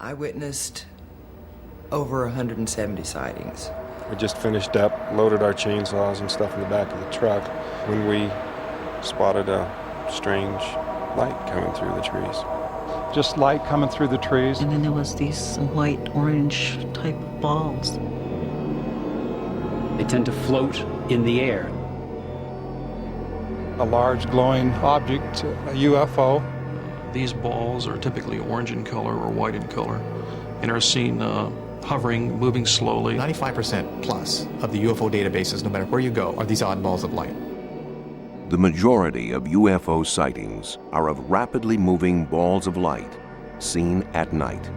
I witnessed over 170 sightings. We just finished up, loaded our chainsaws and stuff in the back of the truck when we spotted a strange light coming through the trees. Just light coming through the trees. And then there was these white-orange type of balls. They tend to float in the air. A large glowing object, a UFO. These balls are typically orange in color or white in color and are seen hovering, moving slowly. 95% plus of the UFO databases, no matter where you go, are these odd balls of light. The majority of UFO sightings are of rapidly moving balls of light seen at night.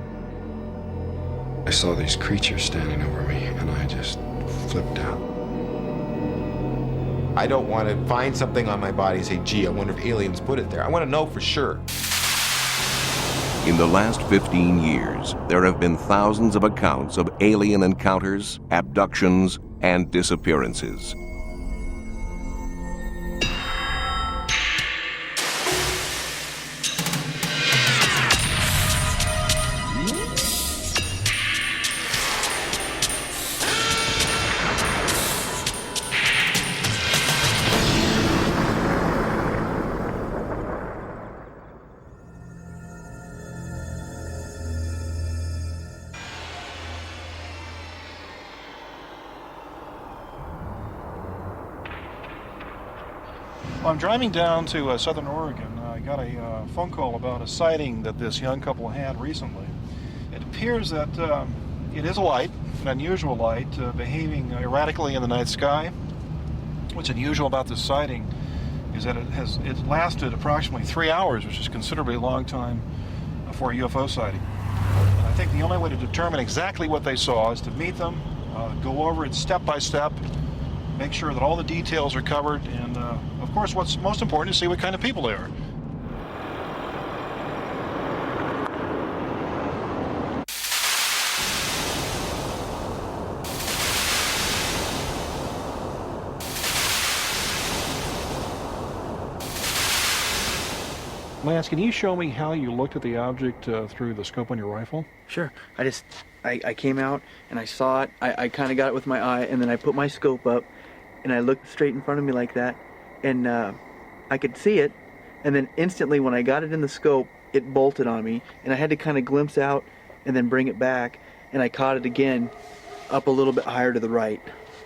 I saw these creatures standing over me and I just flipped out. I don't want to find something on my body and say, gee, I wonder if aliens put it there. I want to know for sure. In the last 15 years, there have been thousands of accounts of alien encounters, abductions, and disappearances. Well, I'm driving down to southern Oregon. I got a phone call about a sighting that this young couple had recently. It appears that it is a light, an unusual light, behaving erratically in the night sky. What's unusual about this sighting is that it lasted approximately 3 hours, which is considerably a long time for a UFO sighting. And I think the only way to determine exactly what they saw is to meet them, go over it step by step, make sure that all the details are covered, and of course what's most important is see what kind of people they are. Lance, can you show me how you looked at the object through the scope on your rifle? Sure. I came out and I saw it. I kind of got it with my eye, and then I put my scope up and I looked straight in front of me like that, and I could see it, and then instantly when I got it in the scope, it bolted on me, and I had to kind of glimpse out and then bring it back, and I caught it again up a little bit higher to the right.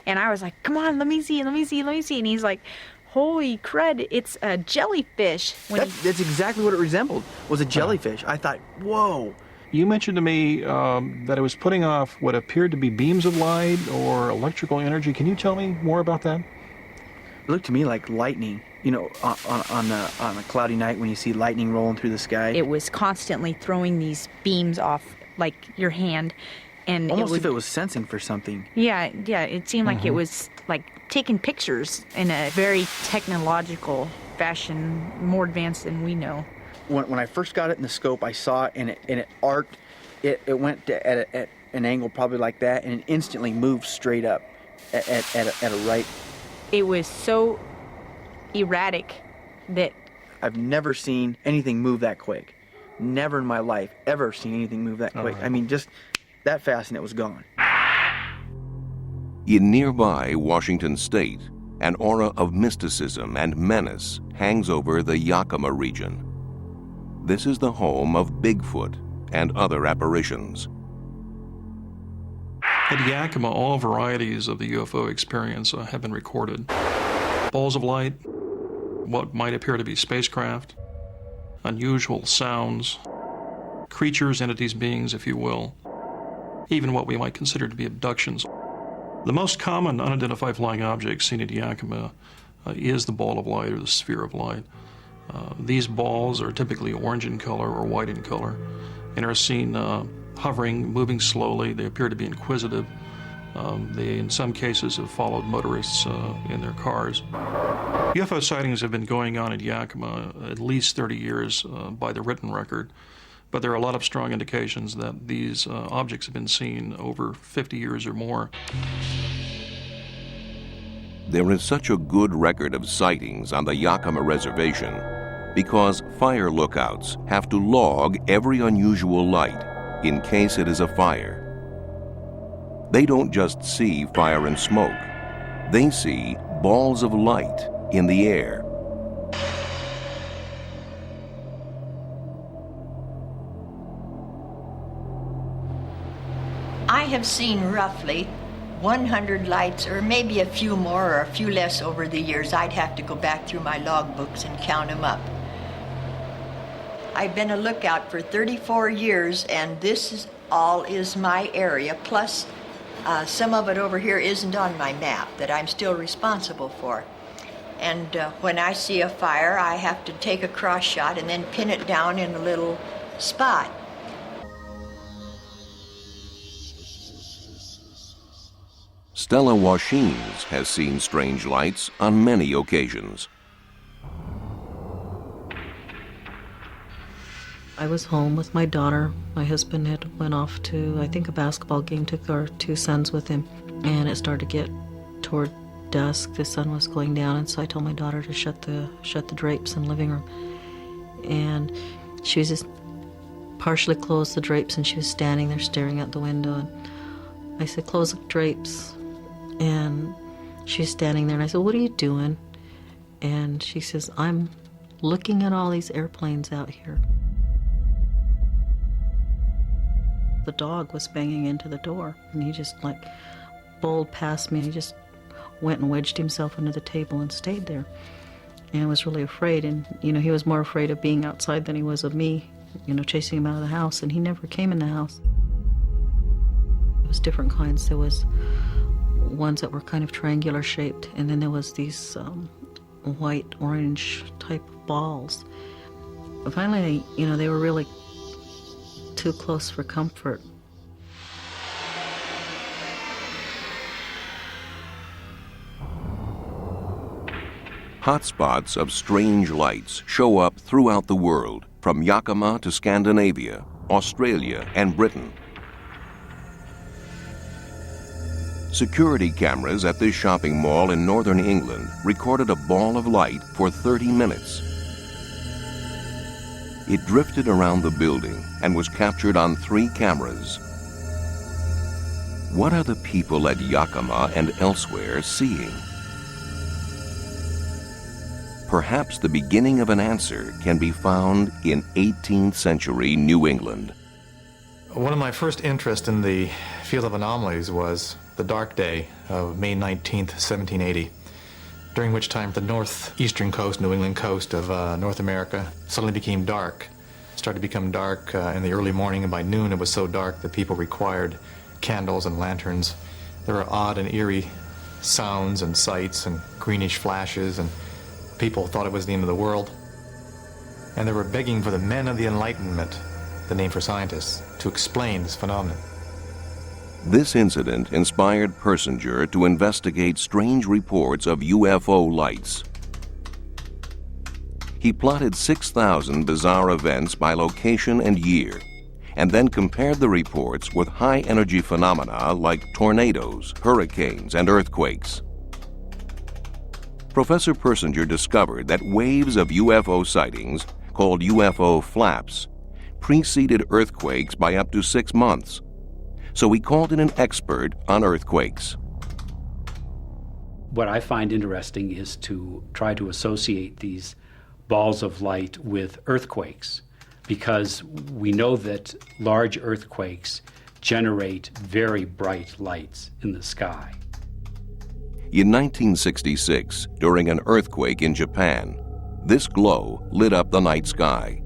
And I was like, come on, let me see. And he's like, holy crud, it's a jellyfish. That's exactly what it resembled, was a jellyfish. I thought, whoa. You mentioned to me that it was putting off what appeared to be beams of light or electrical energy. Can you tell me more about that? It looked to me like lightning, you know, on a cloudy night when you see lightning rolling through the sky. It was constantly throwing these beams off, like your hand. And almost if it was sensing for something. Yeah, it seemed like it was like taking pictures in a very technological fashion, more advanced than we know. When I first got it in the scope, I saw it, and it arced. It went at an angle probably like that, and it instantly moved straight up at a right. It was so erratic that I've never seen anything move that quick. Never in my life ever seen anything move that quick. I mean, just that fast, and it was gone. In nearby Washington State, an aura of mysticism and menace hangs over the Yakima region. This is the home of Bigfoot and other apparitions. At Yakima, all varieties of the UFO experience have been recorded. Balls of light, what might appear to be spacecraft, unusual sounds, creatures, entities, beings, if you will, even what we might consider to be abductions. The most common unidentified flying object seen at Yakima is the ball of light or the sphere of light. These balls are typically orange in color or white in color and are seen hovering, moving slowly. They appear to be inquisitive. They, in some cases, have followed motorists in their cars. UFO sightings have been going on at Yakima at least 30 years by the written record, but there are a lot of strong indications that these objects have been seen over 50 years or more. There is such a good record of sightings on the Yakima Reservation because fire lookouts have to log every unusual light in case it is a fire. They don't just see fire and smoke. They see balls of light in the air. I have seen roughly 100 lights, or maybe a few more or a few less over the years. I'd have to go back through my logbooks and count them up. I've been a lookout for 34 years, and this is all is my area, plus some of it over here isn't on my map that I'm still responsible for. And when I see a fire, I have to take a cross shot and then pin it down in a little spot. Stella Washines has seen strange lights on many occasions. I was home with my daughter. My husband had went off to, I think, a basketball game, took our two sons with him, and it started to get toward dusk. The sun was going down, and so I told my daughter to shut the drapes in the living room. And she was just partially closed the drapes, and she was standing there staring out the window. And I said, "Close the drapes." And she's standing there, and I said, "What are you doing?" And she says, "I'm looking at all these airplanes out here." The dog was banging into the door, and he just bowled past me. He just went and wedged himself under the table and stayed there. And I was really afraid, and he was more afraid of being outside than he was of me, chasing him out of the house, and he never came in the house. It was different kinds. There was ones that were kind of triangular shaped, and then there was these white orange type balls. But finally, they were really too close for comfort. Hotspots of strange lights show up throughout the world, from Yakima to Scandinavia, Australia, and Britain. Security cameras at this shopping mall in northern England recorded a ball of light for 30 minutes. It drifted around the building and was captured on 3 cameras. What are the people at Yakima and elsewhere seeing? Perhaps the beginning of an answer can be found in 18th century New England. One of my first interests in the field of anomalies was the dark day of May 19th, 1780, during which time the northeastern coast, New England coast of North America suddenly became dark. It started to become dark in the early morning, and by noon it was so dark that people required candles and lanterns. There were odd and eerie sounds and sights and greenish flashes, and people thought it was the end of the world. And they were begging for the men of the Enlightenment, the name for scientists, to explain this phenomenon. This incident inspired Persinger to investigate strange reports of UFO lights. He plotted 6,000 bizarre events by location and year, and then compared the reports with high-energy phenomena like tornadoes, hurricanes, and earthquakes. Professor Persinger discovered that waves of UFO sightings, called UFO flaps, preceded earthquakes by up to 6 months. So he called in an expert on earthquakes. What I find interesting is to try to associate these balls of light with earthquakes, because we know that large earthquakes generate very bright lights in the sky. In 1966, during an earthquake in Japan, this glow lit up the night sky.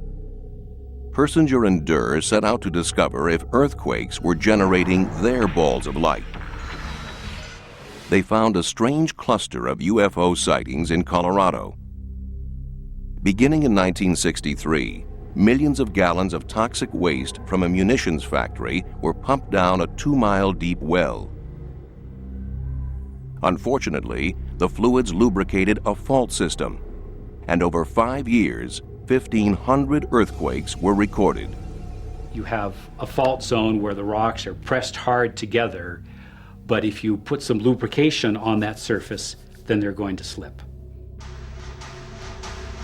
Persinger and Durr set out to discover if earthquakes were generating their balls of light. They found a strange cluster of UFO sightings in Colorado. Beginning in 1963, millions of gallons of toxic waste from a munitions factory were pumped down a 2-mile deep well. Unfortunately, the fluids lubricated a fault system, and over 5 years, 1,500 earthquakes were recorded. You have a fault zone where the rocks are pressed hard together, but if you put some lubrication on that surface, then they're going to slip.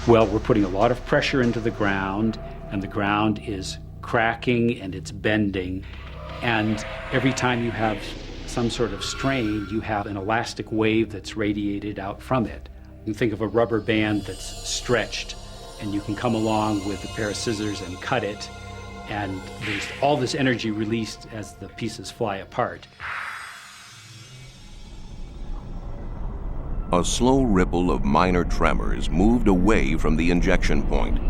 Well, we're putting a lot of pressure into the ground, and the ground is cracking and it's bending. And every time you have some sort of strain, you have an elastic wave that's radiated out from it. You can think of a rubber band that's stretched, and you can come along with a pair of scissors and cut it, and there's all this energy released as the pieces fly apart. A slow ripple of minor tremors moved away from the injection point.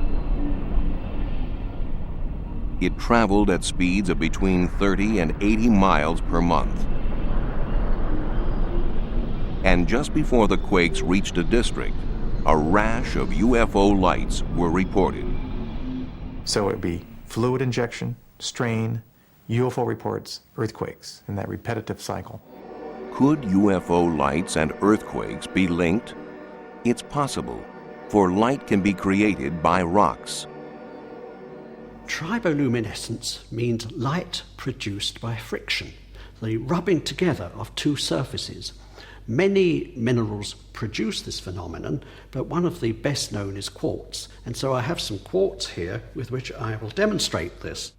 It traveled at speeds of between 30 and 80 miles per month. And just before the quakes reached a district, a rash of UFO lights were reported. So it would be fluid injection, strain, UFO reports, earthquakes, in that repetitive cycle. Could UFO lights and earthquakes be linked? It's possible, for light can be created by rocks. Triboluminescence means light produced by friction, the rubbing together of two surfaces. Many minerals produce this phenomenon, but one of the best known is quartz. And so I have some quartz here with which I will demonstrate this.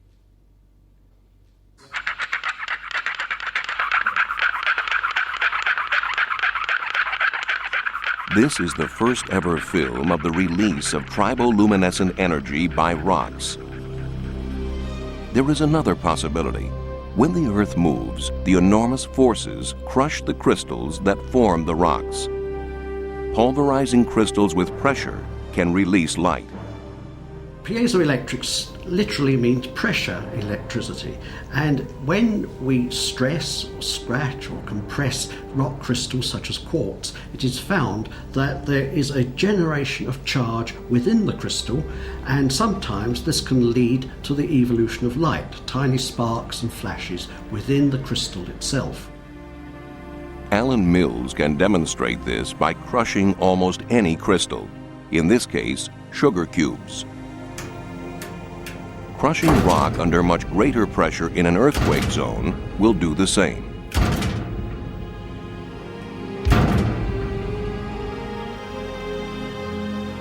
This is the first ever film of the release of triboluminescent energy by rocks. There is another possibility. When the Earth moves, the enormous forces crush the crystals that form the rocks. Pulverizing crystals with pressure can release light. Piezoelectrics literally means pressure electricity, and when we stress or scratch or compress rock crystals such as quartz, it is found that there is a generation of charge within the crystal, and sometimes this can lead to the evolution of light, tiny sparks and flashes within the crystal itself. Alan Mills can demonstrate this by crushing almost any crystal, in this case, sugar cubes. Crushing rock under much greater pressure in an earthquake zone will do the same.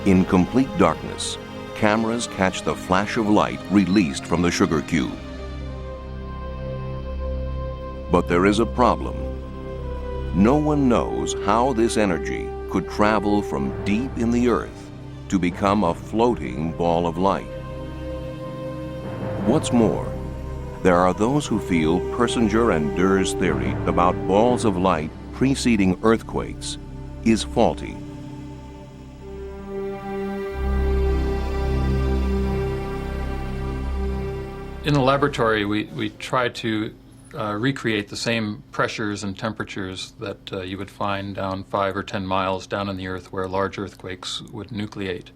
In complete darkness, cameras catch the flash of light released from the sugar cube. But there is a problem. No one knows how this energy could travel from deep in the earth to become a floating ball of light. What's more, there are those who feel Persinger and Durr's theory about balls of light preceding earthquakes is faulty. In the laboratory, we try to recreate the same pressures and temperatures that you would find down 5 or 10 miles down in the Earth where large earthquakes would nucleate.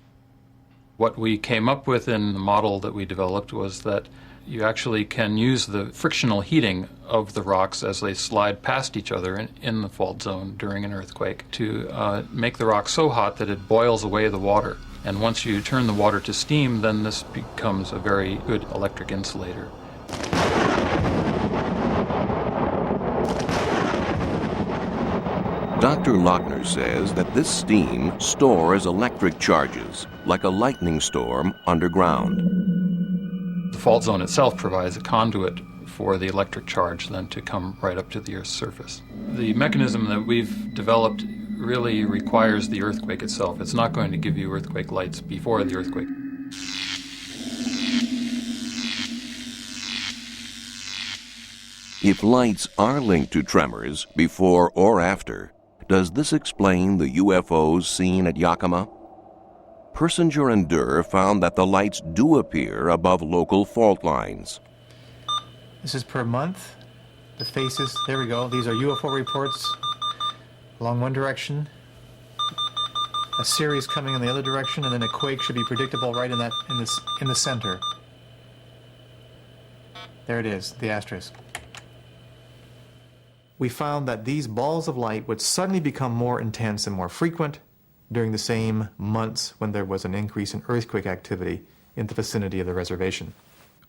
What we came up with in the model that we developed was that you actually can use the frictional heating of the rocks as they slide past each other in the fault zone during an earthquake to make the rock so hot that it boils away the water. And once you turn the water to steam, then this becomes a very good electric insulator. Dr. Lochner says that this steam stores electric charges, like a lightning storm underground. The fault zone itself provides a conduit for the electric charge then to come right up to the Earth's surface. The mechanism that we've developed really requires the earthquake itself. It's not going to give you earthquake lights before the earthquake. If lights are linked to tremors before or after, does this explain the UFOs seen at Yakima? Persinger and Durr found that the lights do appear above local fault lines. This is per month. The faces, there we go. These are UFO reports along one direction, a series coming in the other direction, and then a quake should be predictable right in the center. There it is, the asterisk. We found that these balls of light would suddenly become more intense and more frequent during the same months when there was an increase in earthquake activity in the vicinity of the reservation.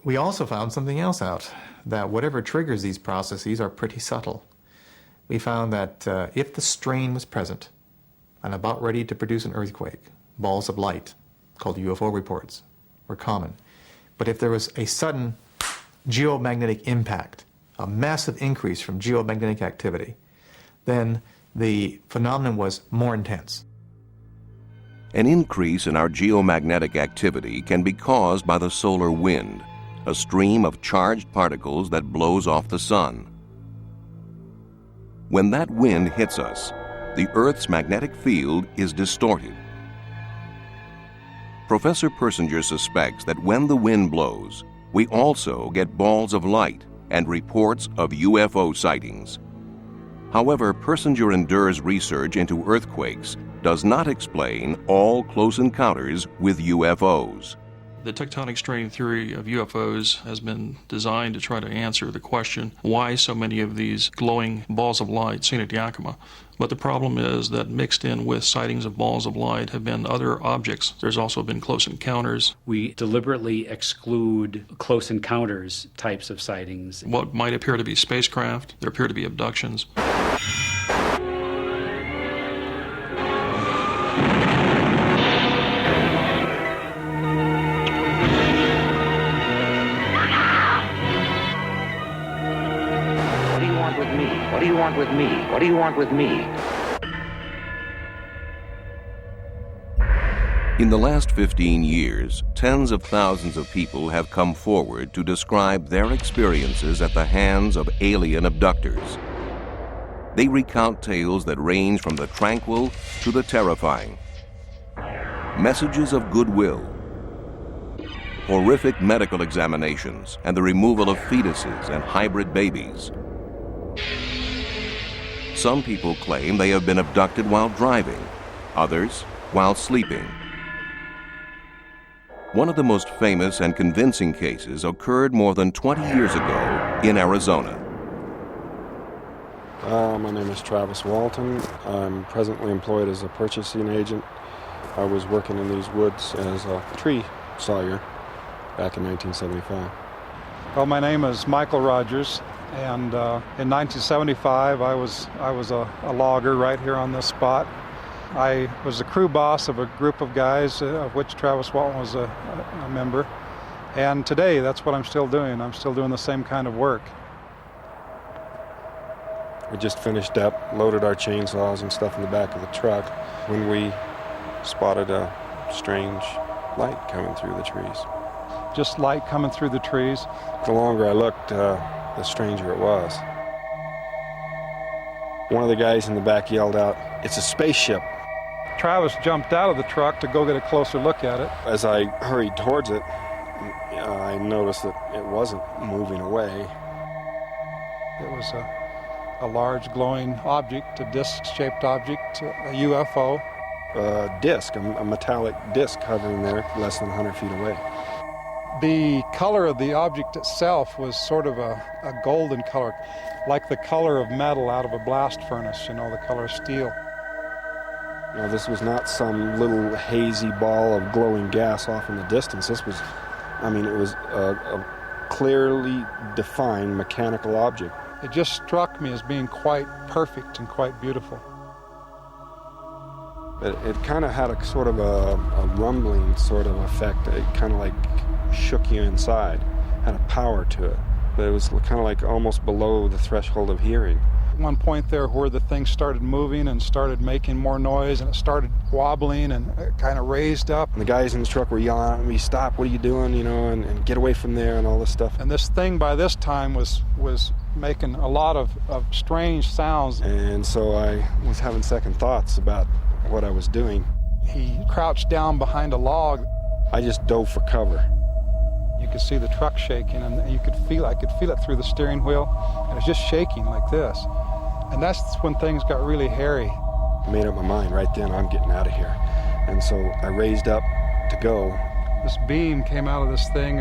We also found something else out, that whatever triggers these processes are pretty subtle. We found that if the strain was present and about ready to produce an earthquake, balls of light, called UFO reports, were common. But if there was a sudden geomagnetic impact, a massive increase from geomagnetic activity, then the phenomenon was more intense. An increase in our geomagnetic activity can be caused by the solar wind, a stream of charged particles that blows off the sun. When that wind hits us, the Earth's magnetic field is distorted. Professor Persinger suspects that when the wind blows, we also get balls of light and reports of UFO sightings. However, Persinger and Durr's research into earthquakes does not explain all close encounters with UFOs. The tectonic strain theory of UFOs has been designed to try to answer the question, why so many of these glowing balls of light seen at Yakima? But the problem is that mixed in with sightings of balls of light have been other objects. There's also been close encounters. We deliberately exclude close encounters types of sightings. What might appear to be spacecraft, there appear to be abductions. What do you want with me? What do you want with me? In the last 15 years, tens of thousands of people have come forward to describe their experiences at the hands of alien abductors. They recount tales that range from the tranquil to the terrifying. Messages of goodwill, horrific medical examinations, and the removal of fetuses and hybrid babies. Some people claim they have been abducted while driving, others while sleeping. One of the most famous and convincing cases occurred more than 20 years ago in Arizona. My name is Travis Walton. I'm presently employed as a purchasing agent. I was working in these woods as a tree sawyer back in 1975. Well, my name is Michael Rogers, and in 1975 I was a logger right here on this spot. I was the crew boss of a group of guys, of which Travis Walton was a member. And today, that's what I'm still doing. I'm still doing the same kind of work. We just finished up, loaded our chainsaws and stuff in the back of the truck when we spotted a strange light coming through the trees. Just light coming through the trees. The longer I looked, the stranger it was. One of the guys in the back yelled out, "It's a spaceship." Travis jumped out of the truck to go get a closer look at it. As I hurried towards it, I noticed that it wasn't moving away. It was a large glowing object, a disc-shaped object, a UFO. A disc, a metallic disc hovering there less than 100 feet away. The color of the object itself was sort of a golden color, like the color of metal out of a blast furnace, the color of steel. Now, this was not some little hazy ball of glowing gas off in the distance. This was, it was a clearly defined mechanical object. It just struck me as being quite perfect and quite beautiful. It kind of had a sort of a rumbling sort of effect. It kind of like shook you inside, had a power to it. But it was kind of like almost below the threshold of hearing. At one point there where the thing started moving and started making more noise, and it started wobbling and it kind of raised up. And the guys in the truck were yelling at me, "Stop, what are you doing?" And get away from there and all this stuff. And this thing by this time was making a lot of strange sounds. And so I was having second thoughts about what I was doing. He crouched down behind a log. I just dove for cover. You could see the truck shaking, and I could feel it through the steering wheel, and it was just shaking like this. And that's when things got really hairy. I made up my mind right then, I'm getting out of here. And so I raised up to go. This beam came out of this thing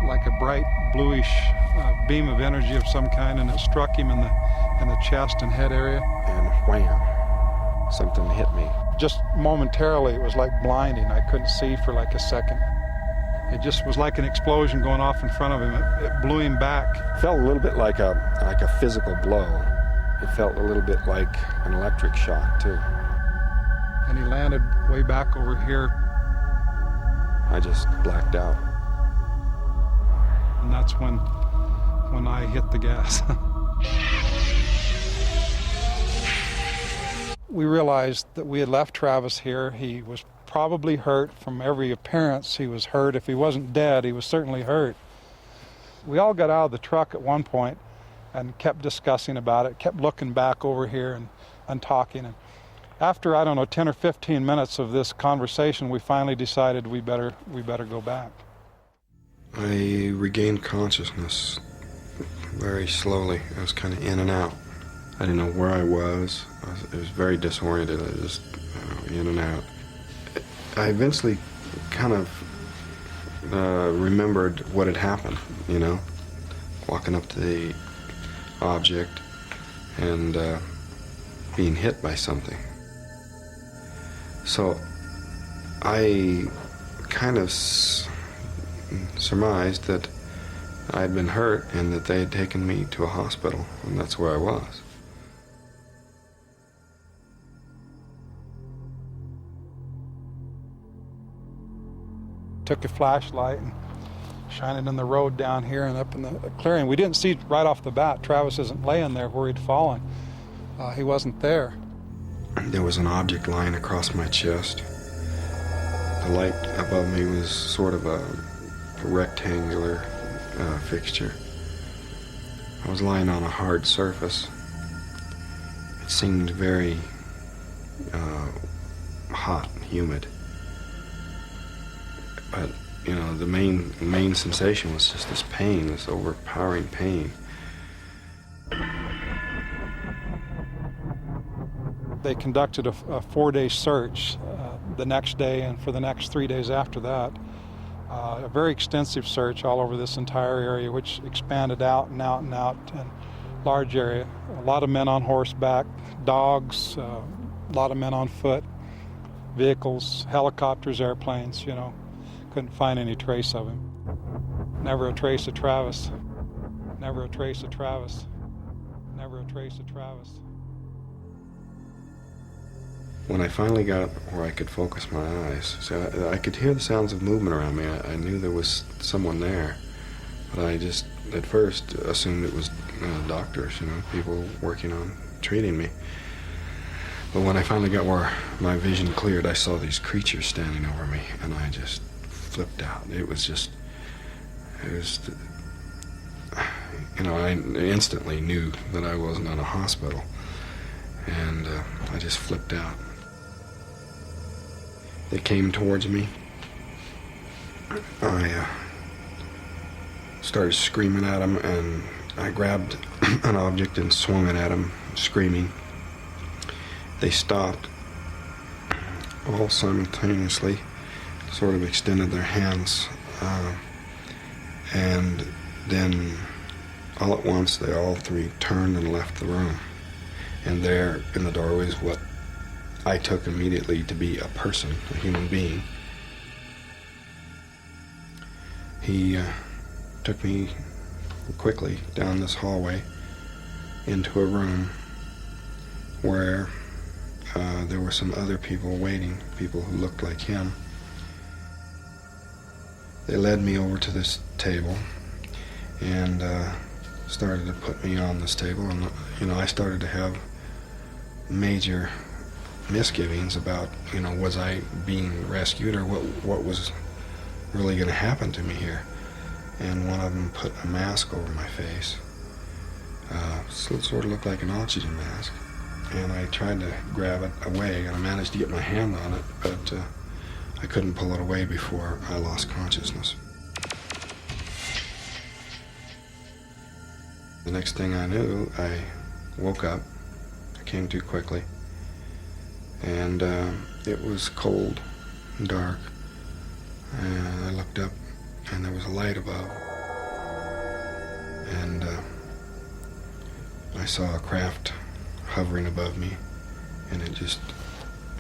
like a bright bluish beam of energy of some kind, and it struck him in the chest and head area. And wham, something hit me. Just momentarily, it was like blinding. I couldn't see for like a second. It just was like an explosion going off in front of him. It blew him back. It felt a little bit like a physical blow. It felt a little bit like an electric shock, too. And he landed way back over here. I just blacked out. And that's when I hit the gas. We realized that we had left Travis here. He was probably hurt. From every appearance, he was hurt. If he wasn't dead, he was certainly hurt. We all got out of the truck at one point and kept discussing about it, kept looking back over here and talking. And after, 10 or 15 minutes of this conversation, we finally decided we better go back. I regained consciousness very slowly. I was kind of in and out. I didn't know where I was. I was very disoriented. I just in and out. I eventually kind of remembered what had happened, walking up to the object and being hit by something. So I kind of surmised that I had been hurt and that they had taken me to a hospital, and that's where I was. Took a flashlight and shined it in the road down here and up in the clearing. We didn't see right off the bat. Travis isn't laying there where he'd fallen. He wasn't there. There was an object lying across my chest. The light above me was sort of a rectangular fixture. I was lying on a hard surface. It seemed very hot and humid. But, the main sensation was just this pain, this overpowering pain. They conducted a 4-day search the next day and for the next 3 days after that. A very extensive search all over this entire area, which expanded out and out and out, and large area. A lot of men on horseback, dogs, a lot of men on foot, vehicles, helicopters, airplanes, Couldn't find any trace of him. Never a trace of Travis. Never a trace of Travis. Never a trace of Travis. When I finally got where I could focus my eyes, so I could hear the sounds of movement around me. I knew there was someone there, but I just, at first, assumed it was doctors, people working on treating me. But when I finally got where my vision cleared, I saw these creatures standing over me, and I just flipped out. I instantly knew that I wasn't in a hospital, and I just flipped out. They came towards me. I started screaming at them, and I grabbed an object and swung it at them, screaming. They stopped all simultaneously, sort of extended their hands, and then all at once they all three turned and left the room. And there in the doorway is what I took immediately to be a person, a human being. He took me quickly down this hallway into a room where there were some other people waiting, people who looked like him. They led me over to this table and started to put me on this table, and I started to have major misgivings about, was I being rescued or what was really going to happen to me here. And one of them put a mask over my face, so it sort of looked like an oxygen mask. And I tried to grab it away, and I managed to get my hand on it, but I couldn't pull it away before I lost consciousness. The next thing I knew, I woke up. I came to quickly, and it was cold and dark. And I looked up, and there was a light above, and I saw a craft hovering above me, and it just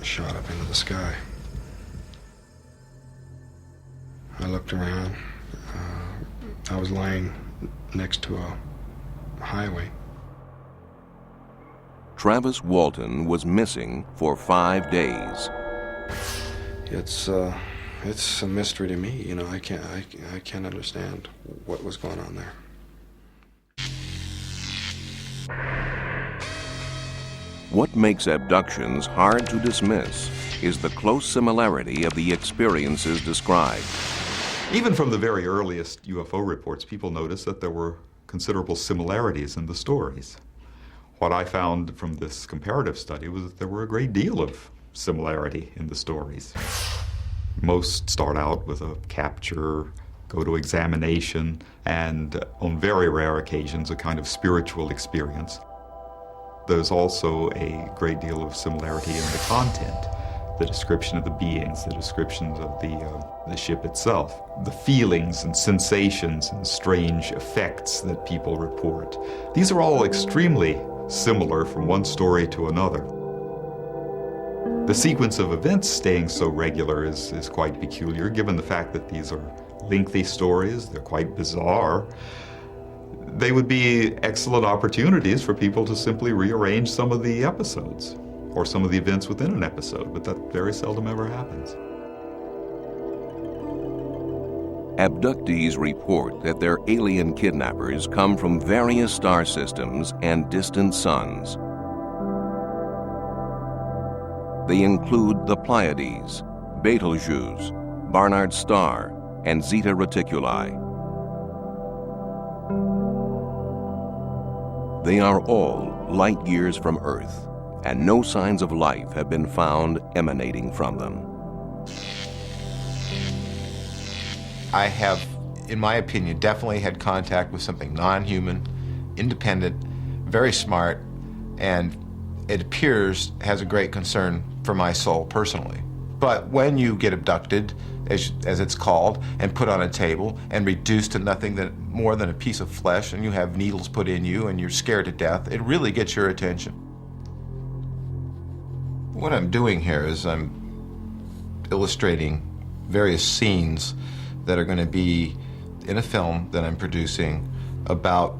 shot up into the sky. I looked around. I was lying next to a highway. Travis Walton was missing for 5 days. It's it's a mystery to me. You know, I can't understand what was going on there. What makes abductions hard to dismiss is the close similarity of the experiences described. Even from the very earliest UFO reports, people noticed that there were considerable similarities in the stories. What I found from this comparative study was that there were a great deal of similarity in the stories. Most start out with a capture, go to examination, and on very rare occasions, a kind of spiritual experience. There's also a great deal of similarity in the content, the description of the beings, the descriptions of the ship itself, the feelings and sensations and strange effects that people report. These are all extremely similar from one story to another. The sequence of events staying so regular is quite peculiar, given the fact that these are lengthy stories, they're quite bizarre. They would be excellent opportunities for people to simply rearrange some of the episodes or some of the events within an episode, but that very seldom ever happens. Abductees report that their alien kidnappers come from various star systems and distant suns. They include the Pleiades, Betelgeuse, Barnard's Star, and Zeta Reticuli. They are all light years from Earth, and no signs of life have been found emanating from them. I have, in my opinion, definitely had contact with something non-human, independent, very smart, and it appears has a great concern for my soul personally. But when you get abducted, as it's called, and put on a table and reduced to nothing more than a piece of flesh, and you have needles put in you and you're scared to death, it really gets your attention. What I'm doing here is I'm illustrating various scenes that are going to be in a film that I'm producing about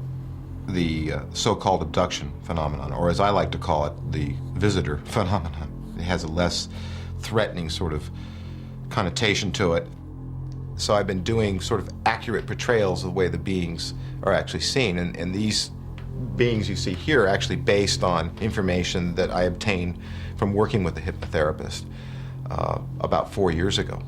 the so-called abduction phenomenon, or as I like to call it, the visitor phenomenon. It has a less threatening sort of connotation to it. So I've been doing sort of accurate portrayals of the way the beings are actually seen, and these beings you see here are actually based on information that I obtained from working with a hypnotherapist about 4 years ago.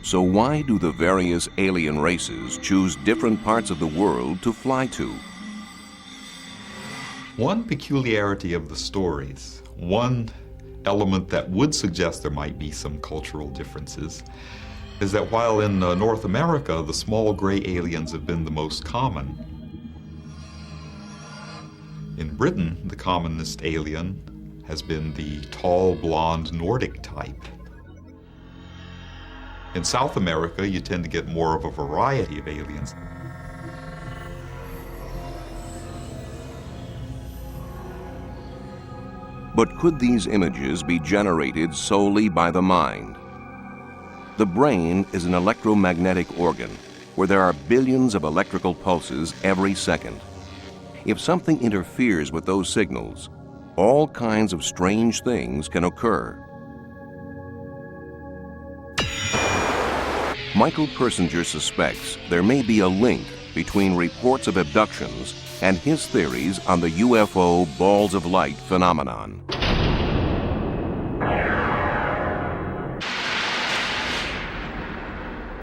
So why do the various alien races choose different parts of the world to fly to? One peculiarity of the stories, one element that would suggest there might be some cultural differences, is that while in North America, the small gray aliens have been the most common, in Britain, the commonest alien has been the tall, blonde Nordic type. In South America, you tend to get more of a variety of aliens. But could these images be generated solely by the mind? The brain is an electromagnetic organ where there are billions of electrical pulses every second. If something interferes with those signals, all kinds of strange things can occur. Michael Persinger suspects there may be a link between reports of abductions and his theories on the UFO balls of light phenomenon.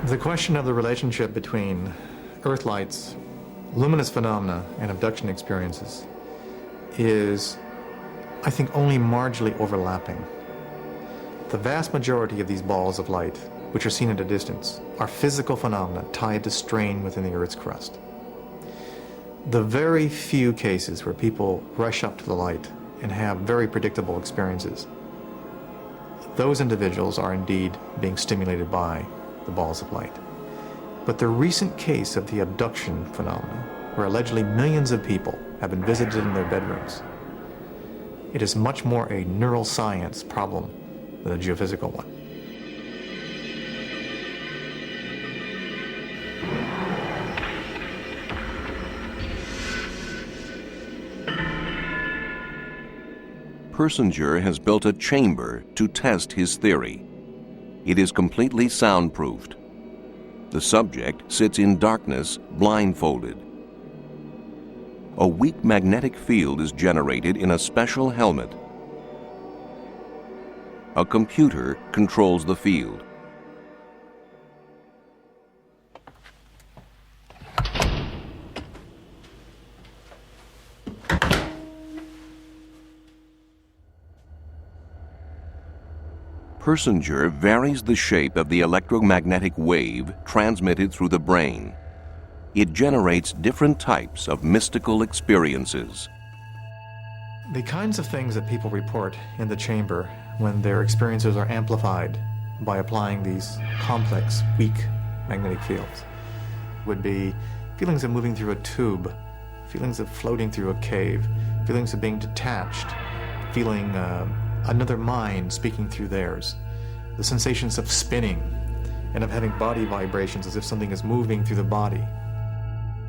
The question of the relationship between Earth lights, luminous phenomena, and abduction experiences is, I think, only marginally overlapping. The vast majority of these balls of light, which are seen at a distance, are physical phenomena tied to strain within the Earth's crust. The very few cases where people rush up to the light and have very predictable experiences, those individuals are indeed being stimulated by the balls of light. But the recent case of the abduction phenomenon, where allegedly millions of people have been visited in their bedrooms, it is much more a neuroscience problem than a geophysical one. Persinger has built a chamber to test his theory. It is completely soundproofed. The subject sits in darkness, blindfolded. A weak magnetic field is generated in a special helmet. A computer controls the field. Persinger varies the shape of the electromagnetic wave transmitted through the brain. It generates different types of mystical experiences. The kinds of things that people report in the chamber when their experiences are amplified by applying these complex, weak magnetic fields would be feelings of moving through a tube, feelings of floating through a cave, feelings of being detached, feeling another mind speaking through theirs, the sensations of spinning and of having body vibrations as if something is moving through the body,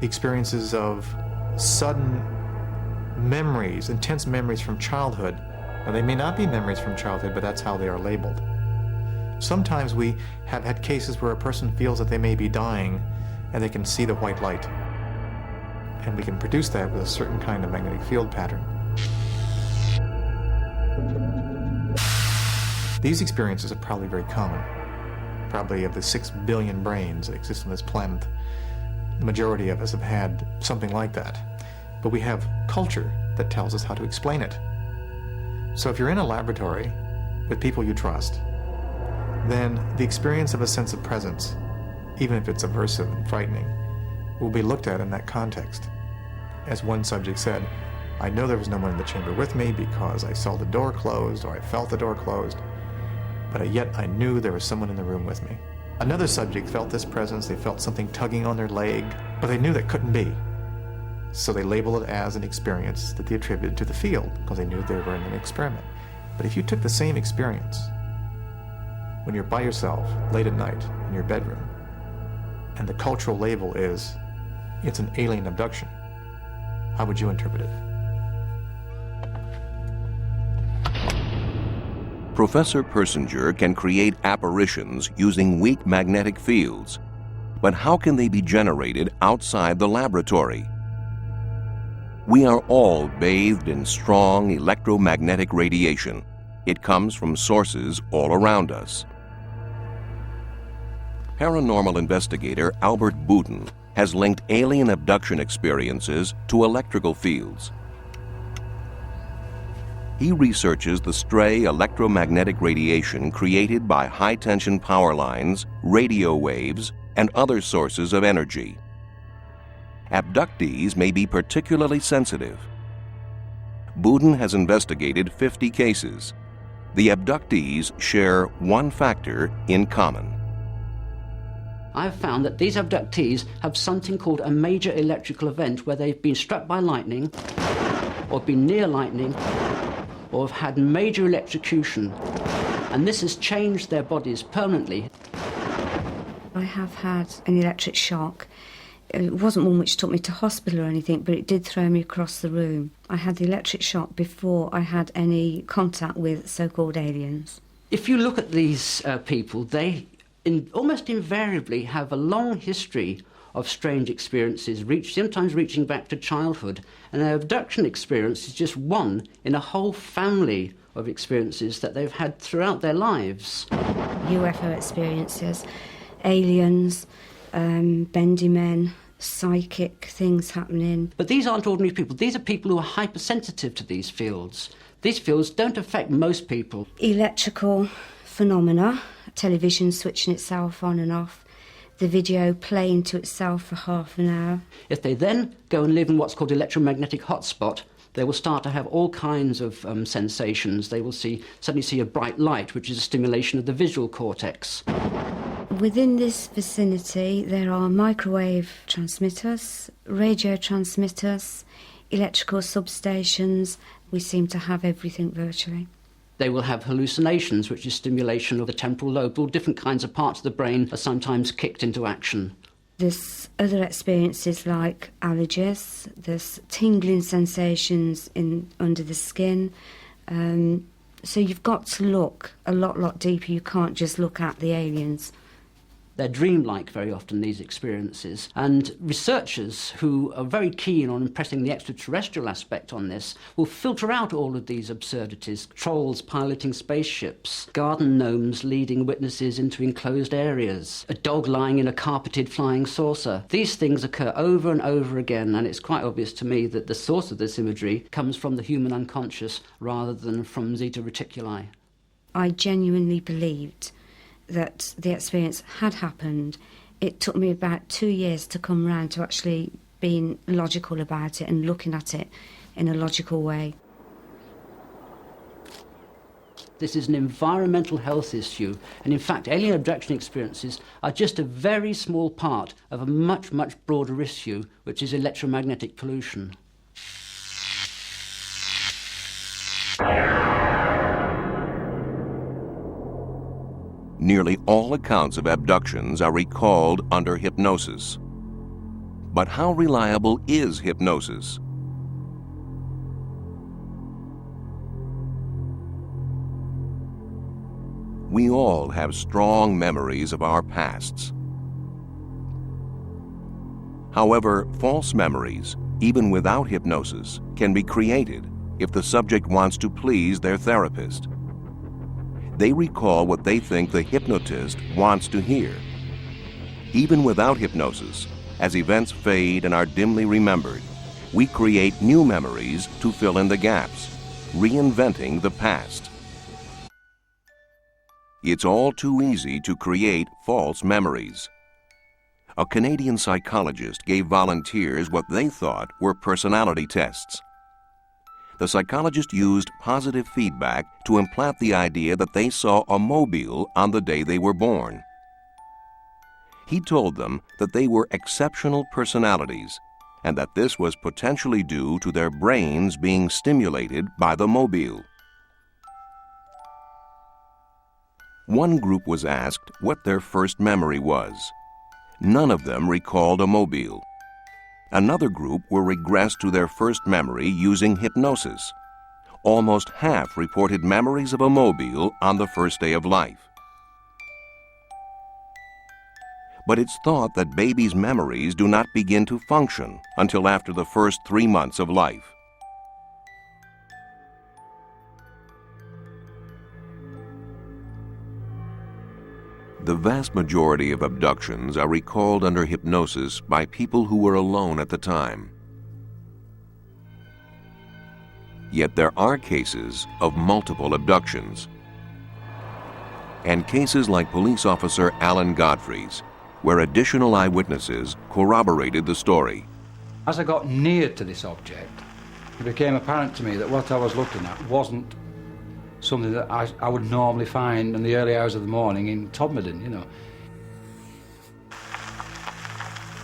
the experiences of sudden memories, intense memories from childhood. Now, they may not be memories from childhood, but that's how they are labeled. Sometimes we have had cases where a person feels that they may be dying and they can see the white light. And we can produce that with a certain kind of magnetic field pattern. These experiences are probably very common. Probably of the 6 billion brains that exist on this planet, the majority of us have had something like that. But we have culture that tells us how to explain it. So if you're in a laboratory with people you trust, then the experience of a sense of presence, even if it's aversive and frightening, will be looked at in that context. As one subject said, I know there was no one in the chamber with me because I saw the door closed or I felt the door closed, but yet I knew there was someone in the room with me. Another subject felt this presence, they felt something tugging on their leg, but they knew that couldn't be. So they labeled it as an experience that they attributed to the field because they knew they were in an experiment. But if you took the same experience when you're by yourself late at night in your bedroom, and the cultural label is, it's an alien abduction, how would you interpret it? Professor Persinger can create apparitions using weak magnetic fields. But how can they be generated outside the laboratory? We are all bathed in strong electromagnetic radiation. It comes from sources all around us. Paranormal investigator Albert Boudin has linked alien abduction experiences to electrical fields. He researches the stray electromagnetic radiation created by high-tension power lines, radio waves, and other sources of energy. Abductees may be particularly sensitive. Boudin has investigated 50 cases. The abductees share one factor in common. I've found that these abductees have something called a major electrical event where they've been struck by lightning, or been near lightning, or have had major electrocution, and this has changed their bodies permanently. I have had an electric shock. It wasn't one which took me to hospital or anything, but it did throw me across the room. I had the electric shock before I had any contact with so-called aliens. If you look at these people, they almost invariably have a long history of strange experiences, sometimes reaching back to childhood. And their abduction experience is just one in a whole family of experiences that they've had throughout their lives. UFO experiences, aliens, bendy men, psychic things happening. But these aren't ordinary people. These are people who are hypersensitive to these fields. These fields don't affect most people. Electrical phenomena, television switching itself on and off, the video playing to itself for half an hour. If they then go and live in what's called electromagnetic hotspot, they will start to have all kinds of sensations. They will suddenly see a bright light, which is a stimulation of the visual cortex. Within this vicinity, there are microwave transmitters, radio transmitters, electrical substations. We seem to have everything virtually. They will have hallucinations, which is stimulation of the temporal lobe. All different kinds of parts of the brain are sometimes kicked into action. There's other experiences like allergies, there's tingling sensations under the skin, So you've got to look a lot deeper. You can't just look at the aliens. They're dreamlike very often, these experiences, and researchers who are very keen on impressing the extraterrestrial aspect on this will filter out all of these absurdities: trolls piloting spaceships, garden gnomes leading witnesses into enclosed areas, a dog lying in a carpeted flying saucer. These things occur over and over again, and it's quite obvious to me that the source of this imagery comes from the human unconscious rather than from Zeta Reticuli. I genuinely believed that the experience had happened. It took me about 2 years to come round to actually being logical about it and looking at it in a logical way. This is an environmental health issue, and in fact alien abduction experiences are just a very small part of a much broader issue, which is electromagnetic pollution. Nearly all accounts of abductions are recalled under hypnosis. But how reliable is hypnosis? We all have strong memories of our pasts. However, false memories, even without hypnosis, can be created if the subject wants to please their therapist. They recall what they think the hypnotist wants to hear. Even without hypnosis, as events fade and are dimly remembered, we create new memories to fill in the gaps, reinventing the past. It's all too easy to create false memories. A Canadian psychologist gave volunteers what they thought were personality tests. The psychologist used positive feedback to implant the idea that they saw a mobile on the day they were born. He told them that they were exceptional personalities and that this was potentially due to their brains being stimulated by the mobile. One group was asked what their first memory was. None of them recalled a mobile. Another group were regressed to their first memory using hypnosis. Almost half reported memories of a mobile on the first day of life. But it's thought that babies' memories do not begin to function until after the first 3 months of life. The vast majority of abductions are recalled under hypnosis by people who were alone at the time. Yet there are cases of multiple abductions. And cases like police officer Alan Godfrey's, where additional eyewitnesses corroborated the story. As I got near to this object, it became apparent to me that what I was looking at wasn't something that I would normally find in the early hours of the morning in Todmorden, you know.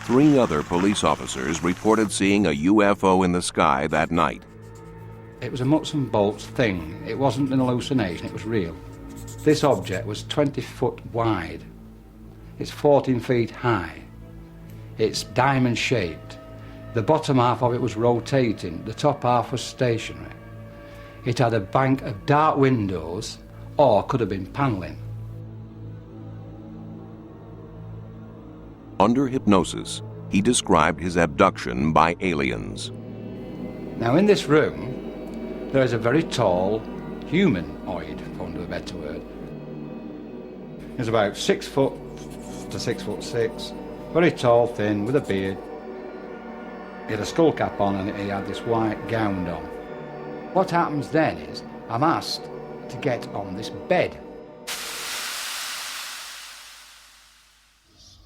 3 other police officers reported seeing a UFO in the sky that night. It was a nuts and bolts thing. It wasn't an hallucination, it was real. This object was 20 foot wide. It's 14 feet high. It's diamond shaped. The bottom half of it was rotating, the top half was stationary. It had a bank of dark windows, or could have been panelling. Under hypnosis, he described his abduction by aliens. Now in this room, there is a very tall humanoid, for want of a better word. He's about 6 foot to 6'6", very tall, thin, with a beard. He had a skull cap on and he had this white gown on. What happens then is, I'm asked to get on this bed.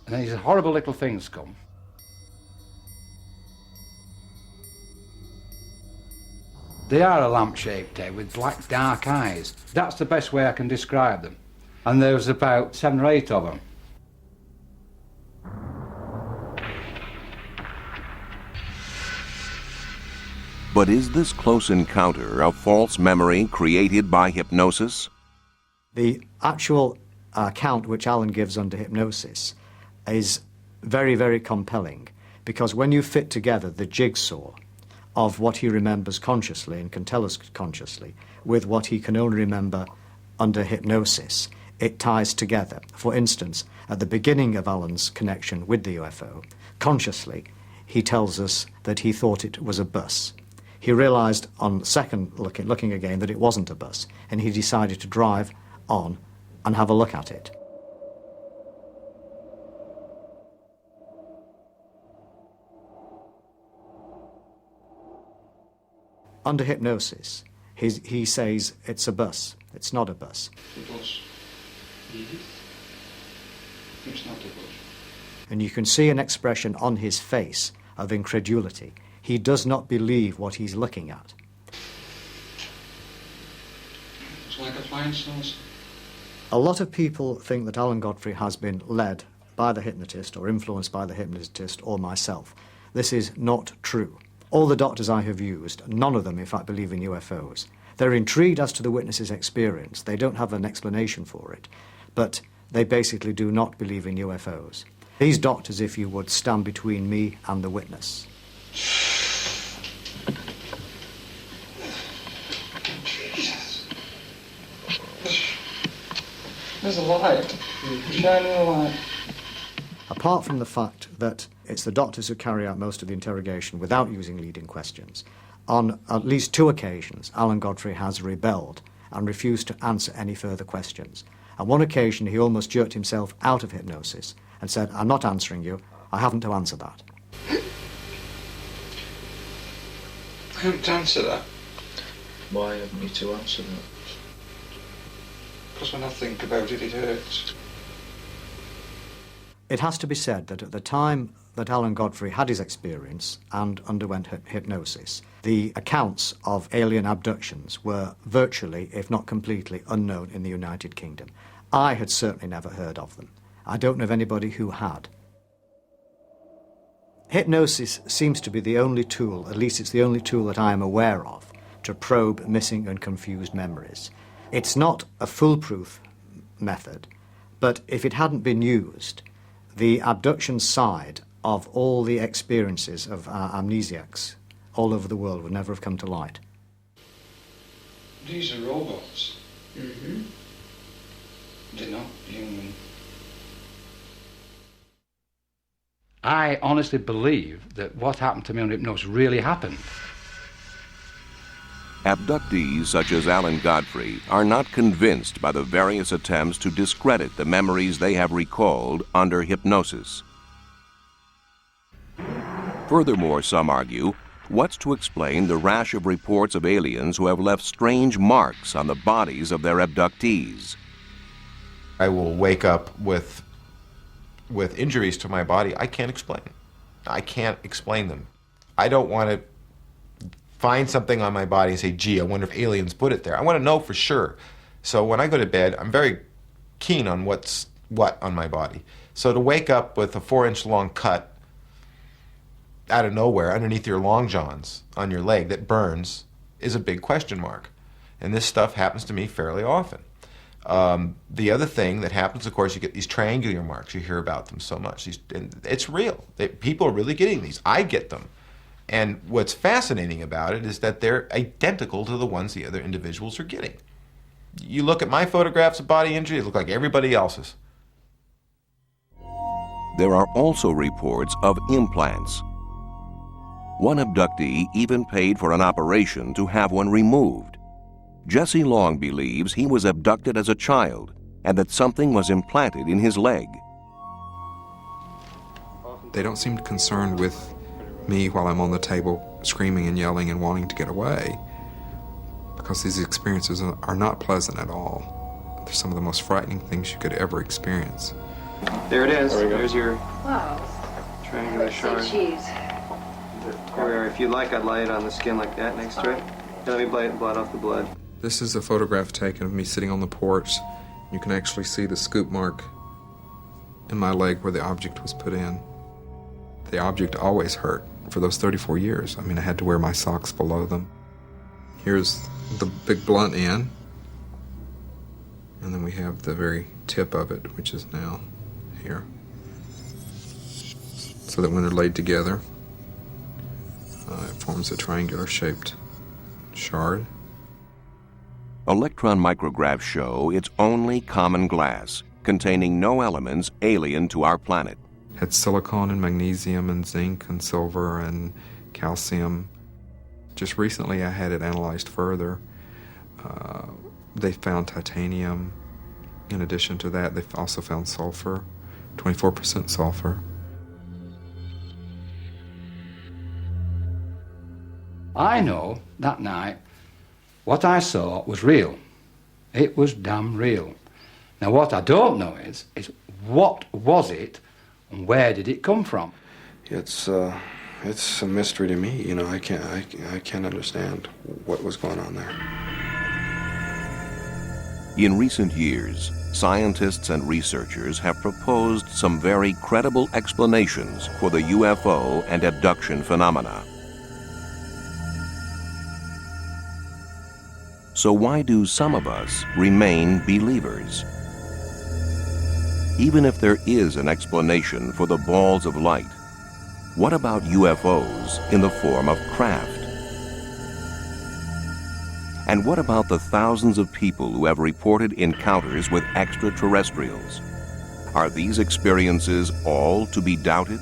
And then these horrible little things come. They are a lamp-shaped head with black, dark eyes. That's the best way I can describe them. And there was about 7 or 8 of them. But is this close encounter a false memory created by hypnosis? The actual account which Alan gives under hypnosis is very, very compelling, because when you fit together the jigsaw of what he remembers consciously and can tell us consciously with what he can only remember under hypnosis. It ties together. For instance, at the beginning of Alan's connection with the UFO, consciously, he tells us that he thought it was a bus. He realised on second looking again that it wasn't a bus, and he decided to drive on and have a look at it. Under hypnosis, he says it's a bus. It's not a bus. It's not a bus. And you can see an expression on his face of incredulity. He does not believe what he's looking at. It's like a flying saucer. A lot of people think that Alan Godfrey has been led by the hypnotist or influenced by the hypnotist or myself. This is not true. All the doctors I have used, none of them in fact believe in UFOs. They're intrigued as to the witness's experience. They don't have an explanation for it, but they basically do not believe in UFOs. These doctors, if you would, stand between me and the witness. Jesus. There's a light. Shining a light. Apart from the fact that it's the doctors who carry out most of the interrogation without using leading questions, on at least 2 occasions, Alan Godfrey has rebelled and refused to answer any further questions. On one occasion, he almost jerked himself out of hypnosis and said, "I'm not answering you. I haven't to answer that." I haven't to answer that. Why haven't you to answer that? Because when I think about it, it hurts. It has to be said that at the time that Alan Godfrey had his experience and underwent hypnosis, the accounts of alien abductions were virtually, if not completely, unknown in the United Kingdom. I had certainly never heard of them. I don't know of anybody who had. Hypnosis seems to be the only tool, at least it's the only tool that I am aware of, to probe missing and confused memories. It's not a foolproof method, but if it hadn't been used, the abduction side of all the experiences of amnesiacs all over the world would never have come to light. These are robots. Mm-hmm. They're not human. I honestly believe that what happened to me on hypnosis really happened. Abductees such as Alan Godfrey are not convinced by the various attempts to discredit the memories they have recalled under hypnosis. Furthermore, some argue, what's to explain the rash of reports of aliens who have left strange marks on the bodies of their abductees? I will wake up with injuries to my body I can't explain. I can't explain them. I don't want to find something on my body and say, gee, I wonder if aliens put it there. I want to know for sure. So when I go to bed, I'm very keen on what's what on my body. So to wake up with a 4-inch long cut out of nowhere underneath your long johns on your leg that burns is a big question mark. And this stuff happens to me fairly often. The other thing that happens, of course, you get these triangular marks. You hear about them so much. And it's real. People are really getting these. I get them. And what's fascinating about it is that they're identical to the ones the other individuals are getting. You look at my photographs of body injury, they look like everybody else's. There are also reports of implants. One abductee even paid for an operation to have one removed. Jesse Long believes he was abducted as a child and that something was implanted in his leg. They don't seem concerned with me while I'm on the table screaming and yelling and wanting to get away, because these experiences are not pleasant at all. They're some of the most frightening things you could ever experience. There it is. There's your triangular shard. Cheese. Where, if you like, I'd lay it on the skin like that next to it. And let me blot off the blood. This is a photograph taken of me sitting on the porch. You can actually see the scoop mark in my leg where the object was put in. The object always hurt for those 34 years. I mean, I had to wear my socks below them. Here's the big blunt end. And then we have the very tip of it, which is now here. So that when they're laid together, it forms a triangular-shaped shard. Electron micrographs show it's only common glass, containing no elements alien to our planet. Had silicon and magnesium and zinc and silver and calcium. Just recently I had it analyzed further. They found titanium. In addition to that, they've also found sulfur, 24% sulfur. I know that night what I saw was real. It was damn real. Now what I don't know is what was it and where did it come from? It's a mystery to me. You know, I can't understand what was going on there. In recent years, scientists and researchers have proposed some very credible explanations for the UFO and abduction phenomena. So why do some of us remain believers? Even if there is an explanation for the balls of light, what about UFOs in the form of craft? And what about the thousands of people who have reported encounters with extraterrestrials? Are these experiences all to be doubted?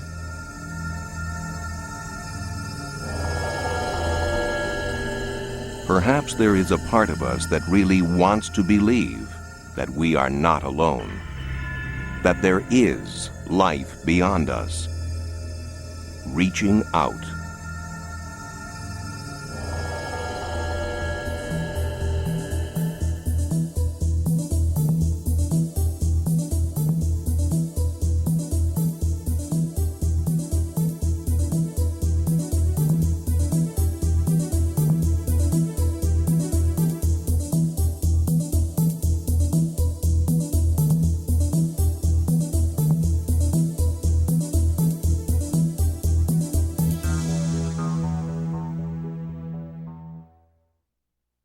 Perhaps there is a part of us that really wants to believe that we are not alone, that there is life beyond us, reaching out